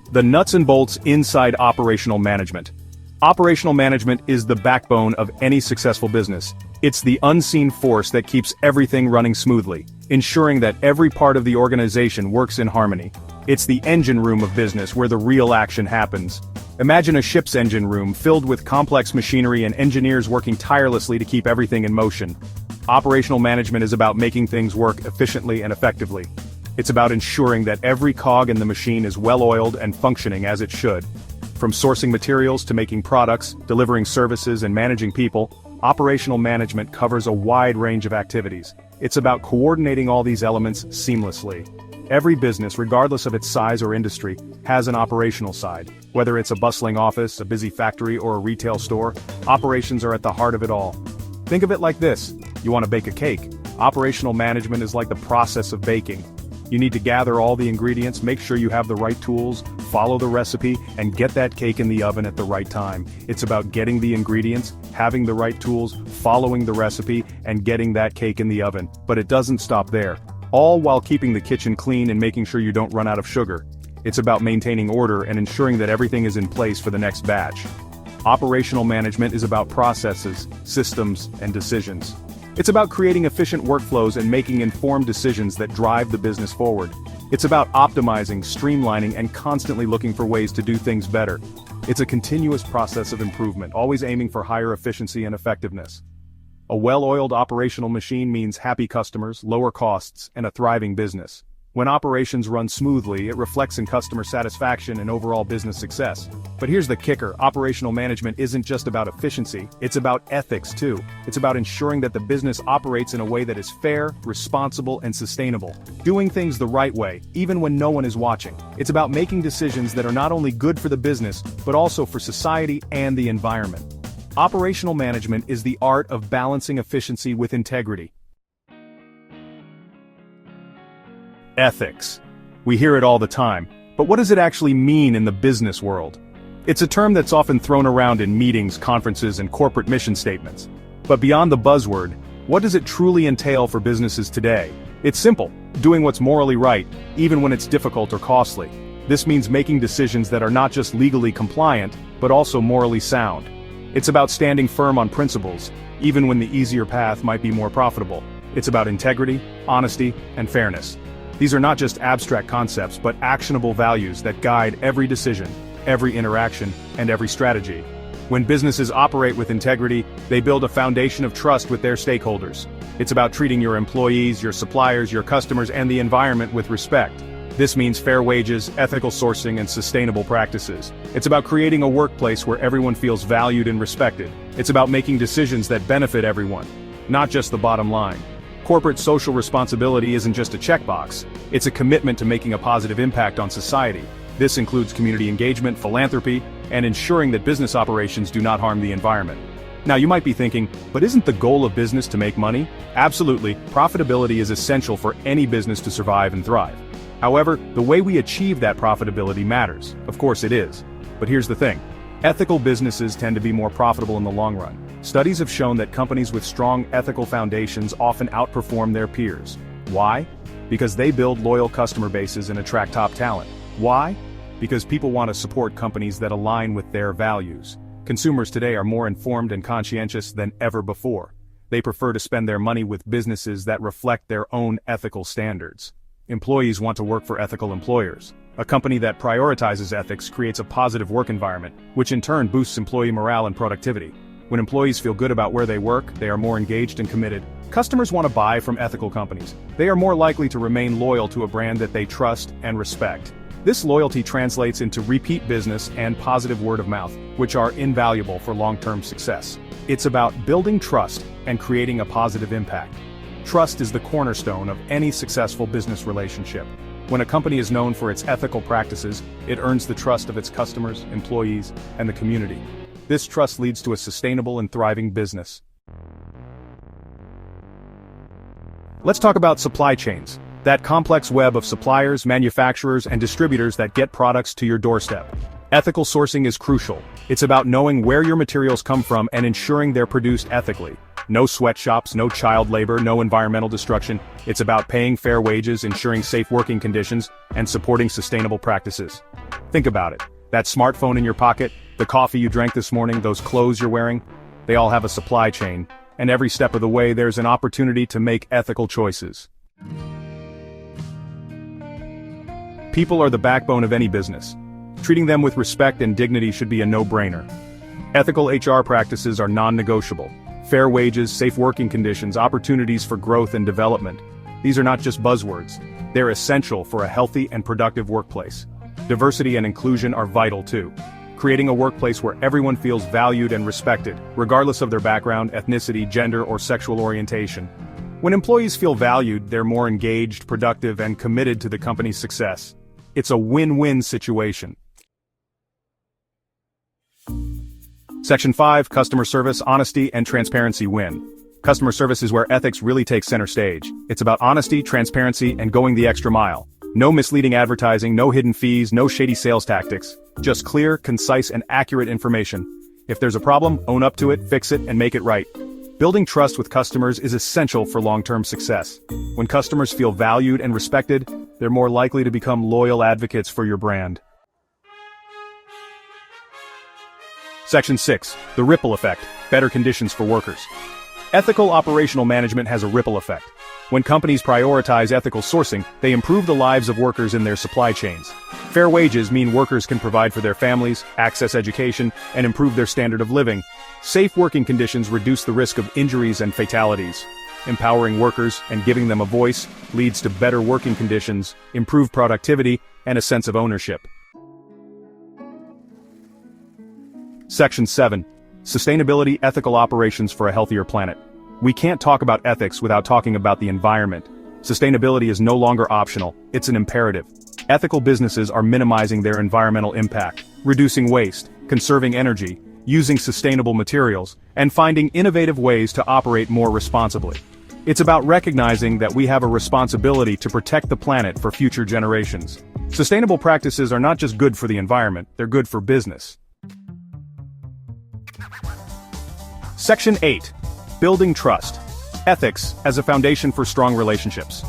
The nuts and bolts inside operational management. Operational management is the backbone of any successful business. It's the unseen force that keeps everything running smoothly, ensuring that every part of the organization works in harmony. It's the engine room of business where the real action happens. Imagine a ship's engine room filled with complex machinery and engineers working tirelessly to keep everything in motion. Operational management is about making things work efficiently and effectively. It's about ensuring that every cog in the machine is well-oiled and functioning as it should. From sourcing materials to making products, delivering services and managing people, operational management covers a wide range of activities. It's about coordinating all these elements seamlessly. Every business, regardless of its size or industry, has an operational side. Whether it's a bustling office, a busy factory, or a retail store, operations are at the heart of it all. Think of it like this. You want to bake a cake. Operational management is like the process of baking. You need to gather all the ingredients, make sure you have the right tools, follow the recipe, and get that cake in the oven at the right time. It's about getting the ingredients, having the right tools, following the recipe, and getting that cake in the oven. But it doesn't stop there. All while keeping the kitchen clean and making sure you don't run out of sugar. It's about maintaining order and ensuring that everything is in place for the next batch. Operational management is about processes, systems, and decisions. It's about creating efficient workflows and making informed decisions that drive the business forward. It's about optimizing, streamlining, and constantly looking for ways to do things better. It's a continuous process of improvement, always aiming for higher efficiency and effectiveness. A well-oiled operational machine means happy customers, lower costs, and a thriving business. When operations run smoothly, it reflects in customer satisfaction and overall business success. But here's the kicker, operational management isn't just about efficiency, it's about ethics too. It's about ensuring that the business operates in a way that is fair, responsible, and sustainable. Doing things the right way, even when no one is watching. It's about making decisions that are not only good for the business, but also for society and the environment. Operational management is the art of balancing efficiency with integrity. Ethics. We hear it all the time, but what does it actually mean in the business world? It's a term that's often thrown around in meetings, conferences, and corporate mission statements. But beyond the buzzword, what does it truly entail for businesses today? It's simple, doing what's morally right, even when it's difficult or costly. This means making decisions that are not just legally compliant, but also morally sound. It's about standing firm on principles, even when the easier path might be more profitable. It's about integrity, honesty, and fairness. These are not just abstract concepts, but actionable values that guide every decision, every interaction, and every strategy. When businesses operate with integrity, they build a foundation of trust with their stakeholders. It's about treating your employees, your suppliers, your customers, and the environment with respect. This means fair wages, ethical sourcing, and sustainable practices. It's about creating a workplace where everyone feels valued and respected. It's about making decisions that benefit everyone, not just the bottom line. Corporate social responsibility isn't just a checkbox, it's a commitment to making a positive impact on society. This includes community engagement, philanthropy, and ensuring that business operations do not harm the environment. Now you might be thinking, but isn't the goal of business to make money? Absolutely, profitability is essential for any business to survive and thrive. However, the way we achieve that profitability matters. Of course it is. But here's the thing. Ethical businesses tend to be more profitable in the long run. Studies have shown that companies with strong ethical foundations often outperform their peers. Why? Because they build loyal customer bases and attract top talent. Why? Because people want to support companies that align with their values. Consumers today are more informed and conscientious than ever before. They prefer to spend their money with businesses that reflect their own ethical standards. Employees want to work for ethical employers. A company that prioritizes ethics creates a positive work environment, which in turn boosts employee morale and productivity. When employees feel good about where they work, they are more engaged and committed. Customers want to buy from ethical companies. They are more likely to remain loyal to a brand that they trust and respect. This loyalty translates into repeat business and positive word of mouth, which are invaluable for long-term success. It's about building trust and creating a positive impact. Trust is the cornerstone of any successful business relationship. When a company is known for its ethical practices, it earns the trust of its customers, employees, and the community. This trust leads to a sustainable and thriving business. Let's talk about supply chains. That complex web of suppliers, manufacturers, and distributors that get products to your doorstep. Ethical sourcing is crucial. It's about knowing where your materials come from and ensuring they're produced ethically. No sweatshops, no child labor, no environmental destruction. It's about paying fair wages, ensuring safe working conditions, and supporting sustainable practices. Think about it. That smartphone in your pocket, the coffee you drank this morning, those clothes you're wearing, they all have a supply chain, and every step of the way there's an opportunity to make ethical choices. People are the backbone of any business. Treating them with respect and dignity should be a no-brainer. Ethical HR practices are non-negotiable. Fair wages, safe working conditions, opportunities for growth and development. These are not just buzzwords. They're essential for a healthy and productive workplace. Diversity and inclusion are vital too. Creating a workplace where everyone feels valued and respected, regardless of their background, ethnicity, gender, or sexual orientation. When employees feel valued, they're more engaged, productive, and committed to the company's success. It's a win-win situation. Section 5, Customer Service, Honesty, and Transparency win. Customer service is where ethics really takes center stage. It's about honesty, transparency, and going the extra mile. No misleading advertising, no hidden fees, no shady sales tactics. Just clear, concise, and accurate information. If there's a problem, own up to it, fix it, and make it right. Building trust with customers is essential for long-term success. When customers feel valued and respected, they're more likely to become loyal advocates for your brand. Section 6, the ripple effect, better conditions for workers. Ethical operational management has a ripple effect. When companies prioritize ethical sourcing, they improve the lives of workers in their supply chains. Fair wages mean workers can provide for their families, access education, and improve their standard of living. Safe working conditions reduce the risk of injuries and fatalities. Empowering workers and giving them a voice leads to better working conditions, improved productivity, and a sense of ownership. Section 7. Sustainability, ethical operations for a healthier planet. We can't talk about ethics without talking about the environment. Sustainability is no longer optional, it's an imperative. Ethical businesses are minimizing their environmental impact, reducing waste, conserving energy, using sustainable materials, and finding innovative ways to operate more responsibly. It's about recognizing that we have a responsibility to protect the planet for future generations. Sustainable practices are not just good for the environment, they're good for business. Section 8. Building trust. Ethics as a foundation for strong relationships.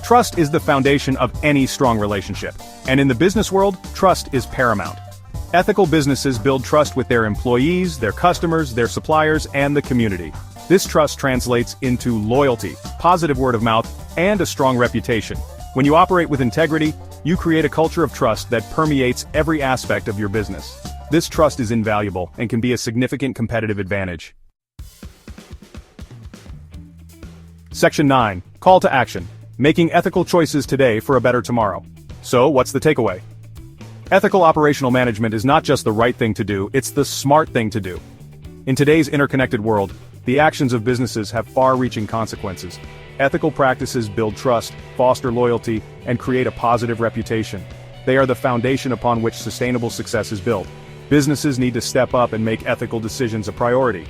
Trust is the foundation of any strong relationship, and in the business world, trust is paramount. Ethical businesses build trust with their employees, their customers, their suppliers, and the community. This trust translates into loyalty, positive word of mouth, and a strong reputation. When you operate with integrity, you create a culture of trust that permeates every aspect of your business. This trust is invaluable and can be a significant competitive advantage. Section 9. Call to action. Making ethical choices today for a better tomorrow. So, what's the takeaway? Ethical operational management is not just the right thing to do, it's the smart thing to do. In today's interconnected world, the actions of businesses have far-reaching consequences. Ethical practices build trust, foster loyalty, and create a positive reputation. They are the foundation upon which sustainable success is built. Businesses need to step up and make ethical decisions a priority.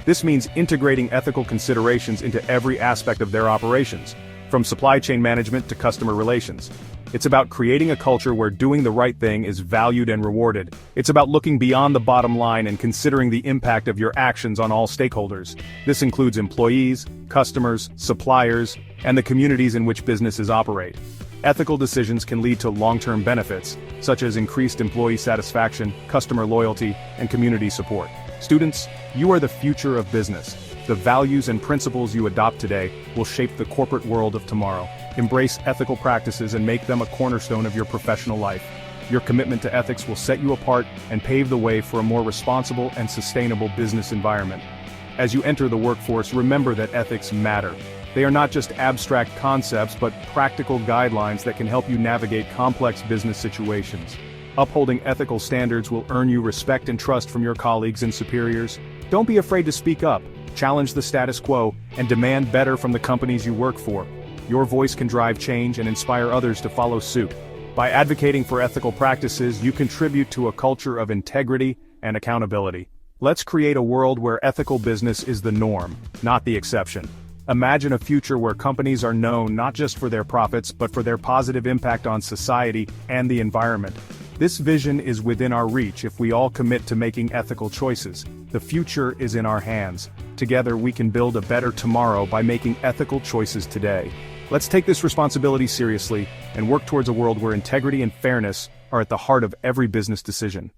This means integrating ethical considerations into every aspect of their operations, from supply chain management to customer relations. It's about creating a culture where doing the right thing is valued and rewarded. It's about looking beyond the bottom line and considering the impact of your actions on all stakeholders. This includes employees, customers, suppliers, and the communities in which businesses operate. Ethical decisions can lead to long-term benefits, such as increased employee satisfaction, customer loyalty, and community support. Students, you are the future of business. The values and principles you adopt today will shape the corporate world of tomorrow. Embrace ethical practices and make them a cornerstone of your professional life. Your commitment to ethics will set you apart and pave the way for a more responsible and sustainable business environment. As you enter the workforce, remember that ethics matter. They are not just abstract concepts, but practical guidelines that can help you navigate complex business situations. Upholding ethical standards will earn you respect and trust from your colleagues and superiors. Don't be afraid to speak up, challenge the status quo, and demand better from the companies you work for. Your voice can drive change and inspire others to follow suit. By advocating for ethical practices, you contribute to a culture of integrity and accountability. Let's create a world where ethical business is the norm, not the exception. Imagine a future where companies are known not just for their profits, but for their positive impact on society and the environment. This vision is within our reach if we all commit to making ethical choices. The future is in our hands. Together we can build a better tomorrow by making ethical choices today. Let's take this responsibility seriously and work towards a world where integrity and fairness are at the heart of every business decision.